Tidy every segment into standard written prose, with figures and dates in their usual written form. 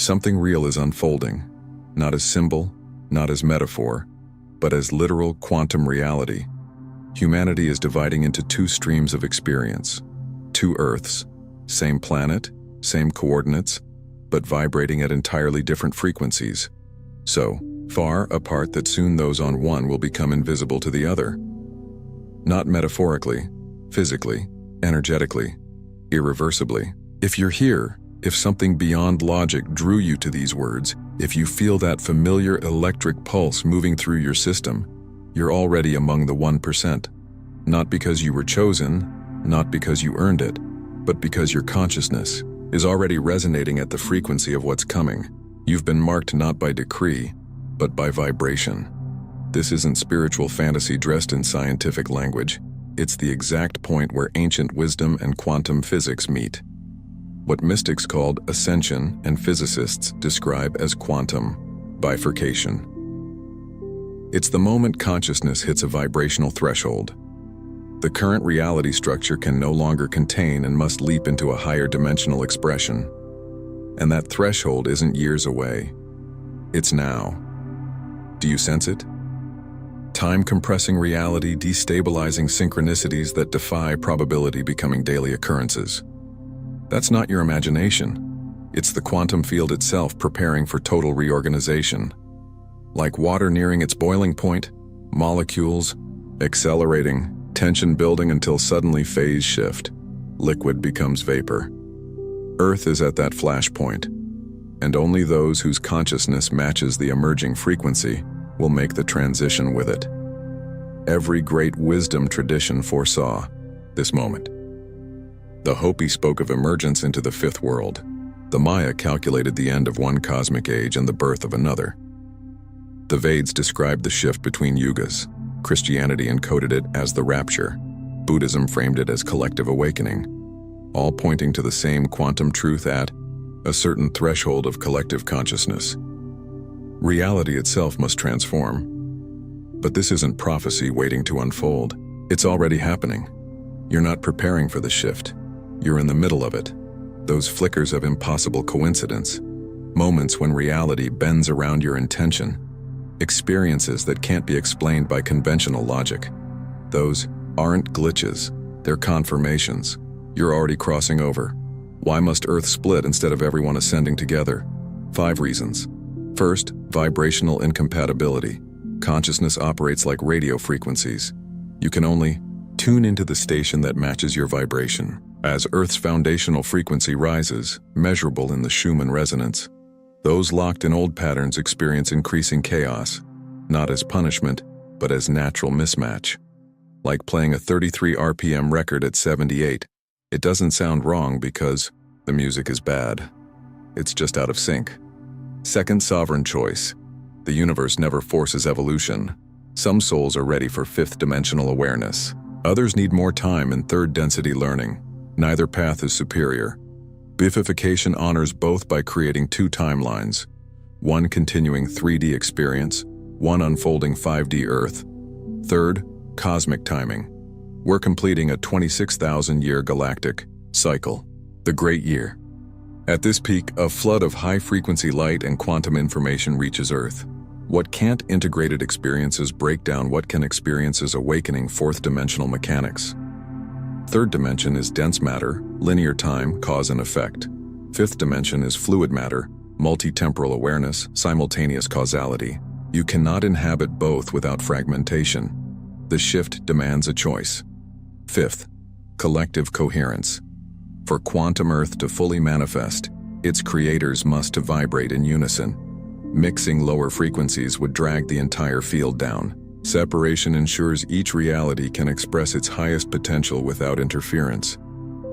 Something real is unfolding, not as symbol, not as metaphor, but as literal quantum reality. Humanity is dividing into two streams of experience, two Earths, same planet, same coordinates, but vibrating at entirely different frequencies. So far apart that soon those on one will become invisible to the other. Not metaphorically, physically, energetically, irreversibly. If you're here, if something beyond logic drew you to these words, if you feel that familiar electric pulse moving through your system, you're already among the 1%. Not because you were chosen, not because you earned it, but because your consciousness is already resonating at the frequency of what's coming. You've been marked not by decree, but by vibration. This isn't spiritual fantasy dressed in scientific language. It's the exact point where ancient wisdom and quantum physics meet. What mystics called ascension and physicists describe as quantum bifurcation. It's the moment consciousness hits a vibrational threshold. The current reality structure can no longer contain and must leap into a higher dimensional expression. And that threshold isn't years away. It's now. Do you sense it? Time-compressing reality, destabilizing synchronicities that defy probability becoming daily occurrences. That's not your imagination. It's the quantum field itself preparing for total reorganization. Like water nearing its boiling point, molecules accelerating, tension building until suddenly phase shift. Liquid becomes vapor. Earth is at that flashpoint, and only those whose consciousness matches the emerging frequency will make the transition with it. Every great wisdom tradition foresaw this moment. The Hopi spoke of emergence into the fifth world. The Maya calculated the end of one cosmic age and the birth of another. The Vedas described the shift between yugas. Christianity encoded it as the rapture. Buddhism framed it as collective awakening, all pointing to the same quantum truth at a certain threshold of collective consciousness. Reality itself must transform. But this isn't prophecy waiting to unfold. It's already happening. You're not preparing for the shift. You're in the middle of it. Those flickers of impossible coincidence. Moments when reality bends around your intention. Experiences that can't be explained by conventional logic. Those aren't glitches. They're confirmations. You're already crossing over. Why must Earth split instead of everyone ascending together? 5 reasons. First, vibrational incompatibility. Consciousness operates like radio frequencies. You can only tune into the station that matches your vibration. As Earth's foundational frequency rises, measurable in the Schumann resonance, those locked in old patterns experience increasing chaos, not as punishment, but as natural mismatch. Like playing a 33 RPM record at 78. It doesn't sound wrong because the music is bad. It's just out of sync. Second, sovereign choice. The universe never forces evolution. Some souls are ready for fifth-dimensional awareness. Others need more time and third-density learning. Neither path is superior. Bifurcation honors both by creating 2 timelines. One continuing 3D experience, one unfolding 5D Earth. Third, cosmic timing. We're completing a 26,000-year galactic cycle, the Great Year. At this peak, a flood of high-frequency light and quantum information reaches Earth. What can't integrated experiences break down what can experiences awakening fourth-dimensional mechanics. Third dimension is dense matter, linear time, cause and effect. Fifth dimension is fluid matter, multi-temporal awareness, simultaneous causality. You cannot inhabit both without fragmentation. The shift demands a choice. Fifth, collective coherence. For quantum Earth to fully manifest, its creators must vibrate in unison. Mixing lower frequencies would drag the entire field down. Separation ensures each reality can express its highest potential without interference.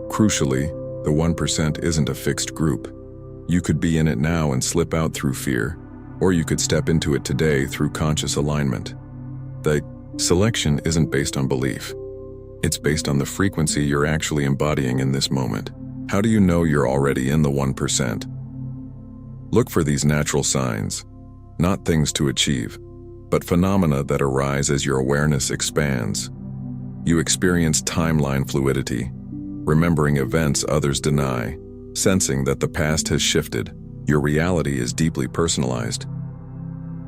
Crucially, the 1% isn't a fixed group. You could be in it now and slip out through fear, or you could step into it today through conscious alignment. The selection isn't based on belief. It's based on the frequency you're actually embodying in this moment. How do you know you're already in the 1%? Look for these natural signs, not things to achieve, but phenomena that arise as your awareness expands. You experience timeline fluidity, remembering events others deny, sensing that the past has shifted, Your reality is deeply personalized.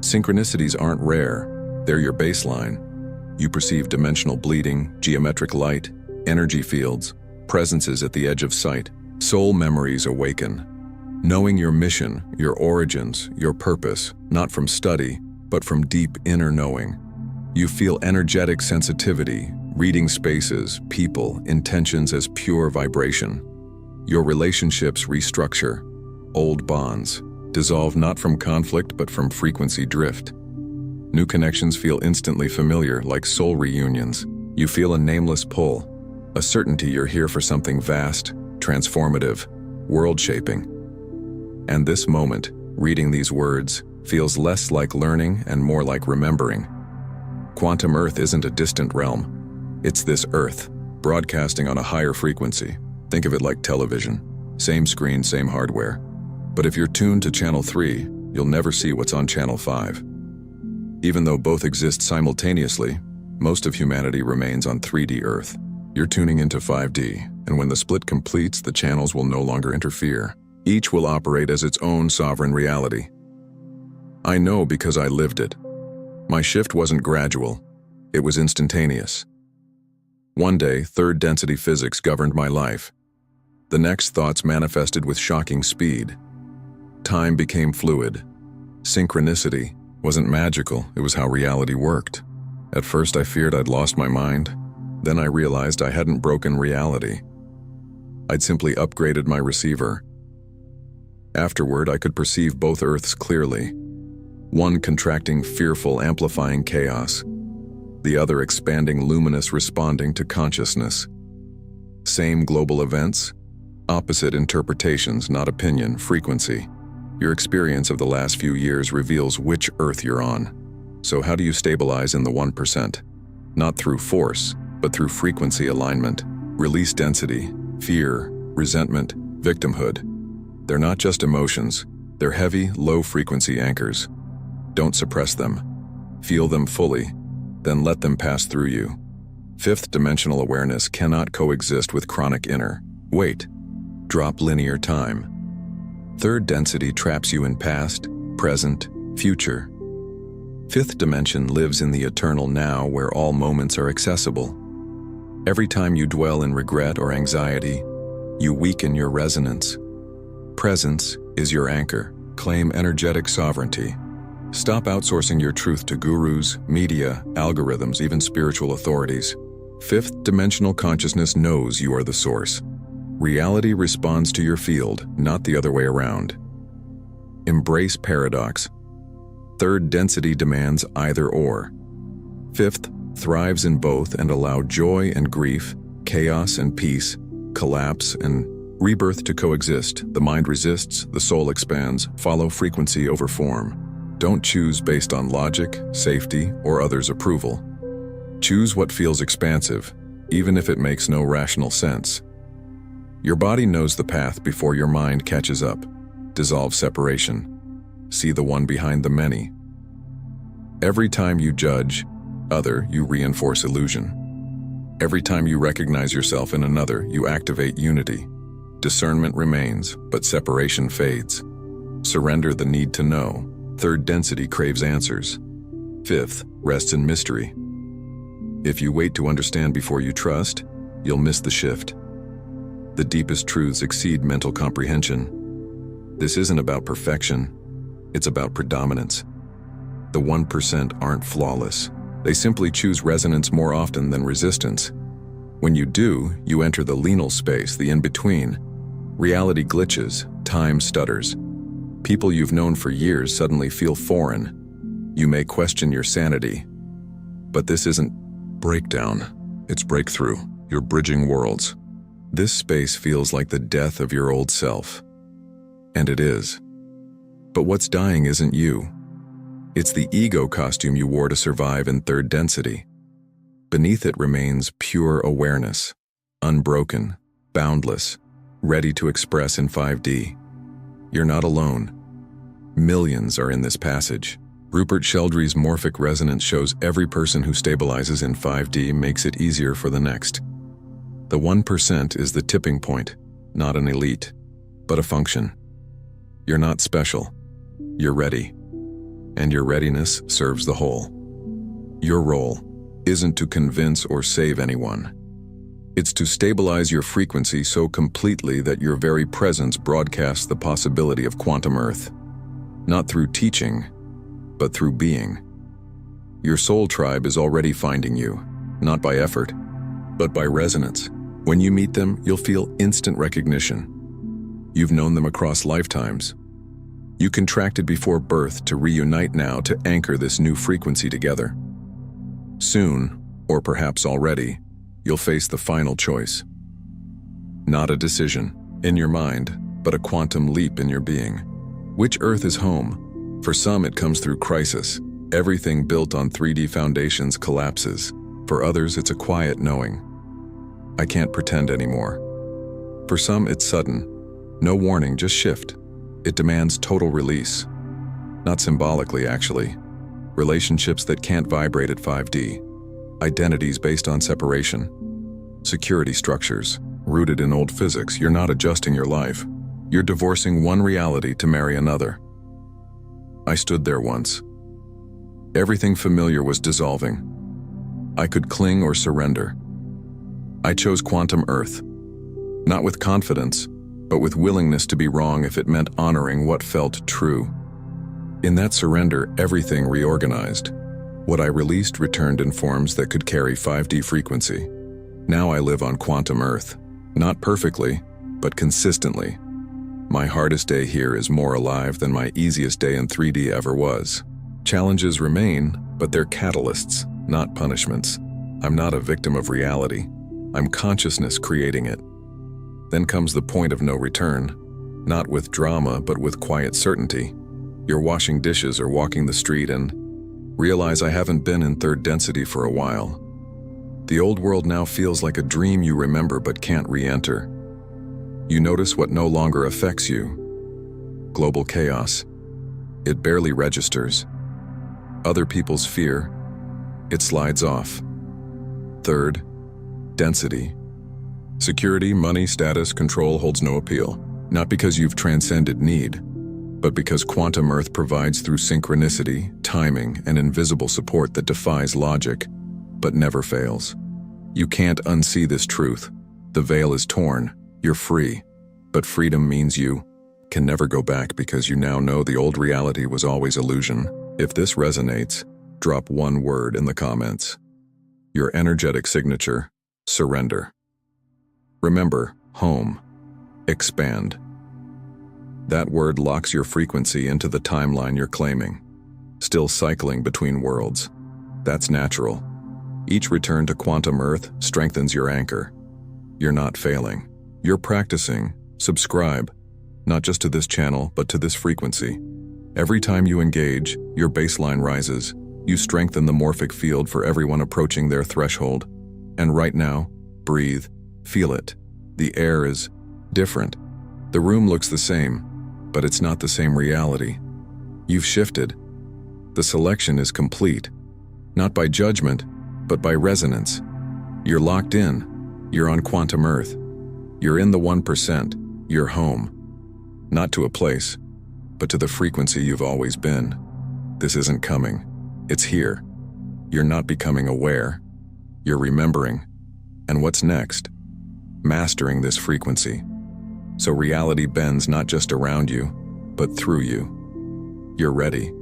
Synchronicities aren't rare, they're your baseline. You perceive dimensional bleeding, geometric light, energy fields, presences at the edge of sight. Soul memories awaken. Knowing your mission, your origins, your purpose, not from study, but from deep inner knowing. You feel energetic sensitivity, reading spaces, people, intentions as pure vibration. Your relationships restructure. Old bonds dissolve not from conflict but from frequency drift. New connections feel instantly familiar, like soul reunions. You feel a nameless pull, a certainty you're here for something vast, transformative, world-shaping. And this moment, reading these words, feels less like learning and more like remembering. Quantum Earth isn't a distant realm. It's this Earth, broadcasting on a higher frequency. Think of it like television. Same screen, same hardware. But if you're tuned to Channel 3, you'll never see what's on Channel 5. Even though both exist simultaneously, most of humanity remains on 3D Earth. You're tuning into 5D, and when the split completes, the channels will no longer interfere. Each will operate as its own sovereign reality. I know because I lived it. My shift wasn't gradual, it was instantaneous. One day, third density physics governed my life. The next, thoughts manifested with shocking speed. Time became fluid. Synchronicity wasn't magical, it was how reality worked. At first I feared I'd lost my mind. Then I realized I hadn't broken reality. I'd simply upgraded my receiver. Afterward, I could perceive both Earths clearly. One contracting, fearful, amplifying chaos. The other expanding, luminous, responding to consciousness. Same global events, opposite interpretations, not opinion, frequency. Your experience of the last few years reveals which Earth you're on. So how do you stabilize in the 1%? Not through force, but through frequency alignment. Release density, fear, resentment, victimhood. They're not just emotions, they're heavy, low-frequency anchors. Don't suppress them. Feel them fully, then let them pass through you. Fifth dimensional awareness cannot coexist with chronic inner. Wait. Drop linear time. Third density traps you in past, present, future. Fifth dimension lives in the eternal now where all moments are accessible. Every time you dwell in regret or anxiety, you weaken your resonance. Presence is your anchor. Claim energetic sovereignty. Stop outsourcing your truth to gurus, media, algorithms, even spiritual authorities. Fifth dimensional consciousness knows you are the source. Reality responds to your field, not the other way around. Embrace paradox. Third density demands either or. Fifth thrives in both and allow joy and grief, chaos and peace, collapse and rebirth to coexist. The mind resists, the soul expands. Follow frequency over form. Don't choose based on logic, safety, or others' approval. Choose what feels expansive, even if it makes no rational sense. Your body knows the path before your mind catches up. Dissolve separation. See the one behind the many. Every time you judge other, you reinforce illusion. Every time you recognize yourself in another, you activate unity. Discernment remains, but separation fades. Surrender the need to know. Third density craves answers. Fifth rests in mystery. If you wait to understand before you trust, you'll miss the shift. The deepest truths exceed mental comprehension. This isn't about perfection, it's about predominance. The 1% aren't flawless. They simply choose resonance more often than resistance. When you do, you enter the liminal space, the in-between. Reality glitches, time stutters. People you've known for years suddenly feel foreign. You may question your sanity. But this isn't breakdown, it's breakthrough. You're bridging worlds. This space feels like the death of your old self. And it is. But what's dying isn't you. It's the ego costume you wore to survive in third density. Beneath it remains pure awareness, unbroken, boundless, ready to express in 5D. You're not alone. Millions are in this passage. Rupert Sheldrake's morphic resonance shows every person who stabilizes in 5D makes it easier for the next. The 1% is the tipping point, not an elite, but a function. You're not special. You're ready. And your readiness serves the whole. Your role isn't to convince or save anyone. It's to stabilize your frequency so completely that your very presence broadcasts the possibility of quantum Earth. Not through teaching, but through being. Your soul tribe is already finding you, not by effort, but by resonance. When you meet them, you'll feel instant recognition. You've known them across lifetimes. You contracted before birth to reunite now to anchor this new frequency together. Soon, or perhaps already, you'll face the final choice. Not a decision in your mind, but a quantum leap in your being. Which Earth is home? For some, it comes through crisis. Everything built on 3D foundations collapses. For others, it's a quiet knowing. I can't pretend anymore. For some, it's sudden. No warning, just shift. It demands total release. Not symbolically, actually. Relationships that can't vibrate at 5D. Identities based on separation. Security structures, rooted in old physics. You're not adjusting your life. You're divorcing one reality to marry another. I stood there once. Everything familiar was dissolving. I could cling or surrender. I chose quantum Earth. Not with confidence, but with willingness to be wrong if it meant honoring what felt true. In that surrender, everything reorganized. What I released returned in forms that could carry 5D frequency. Now I live on quantum Earth. Not perfectly, but consistently. My hardest day here is more alive than my easiest day in 3D ever was. Challenges remain, but they're catalysts, not punishments. I'm not a victim of reality. I'm consciousness creating it. Then comes the point of no return. Not with drama, but with quiet certainty. You're washing dishes or walking the street and realize I haven't been in third density for a while. The old world now feels like a dream you remember but can't re-enter. You notice what no longer affects you. Global chaos. It barely registers. Other people's fear. It slides off. Third, density. Security, money, status, control holds no appeal. Not because you've transcended need, but because quantum Earth provides through synchronicity, timing, and invisible support that defies logic, but never fails. You can't unsee this truth. The veil is torn. You're free. But freedom means you can never go back because you now know the old reality was always illusion. If this resonates, drop one word in the comments. Your energetic signature, surrender. Remember, home, expand. That word locks your frequency into the timeline you're claiming. Still cycling between worlds. That's natural. Each return to quantum Earth strengthens your anchor. You're not failing. You're practicing. Subscribe, not just to this channel, but to this frequency. Every time you engage, your baseline rises. You strengthen the morphic field for everyone approaching their threshold. And right now, breathe, feel it. The air is different. The room looks the same, but it's not the same reality. You've shifted. The selection is complete. Not by judgment, but by resonance. You're locked in. You're on quantum Earth. You're in the 1%. You're home. Not to a place, but to the frequency you've always been. This isn't coming. It's here. You're not becoming aware. You're remembering. And what's next? Mastering this frequency. So reality bends not just around you, but through you. You're ready.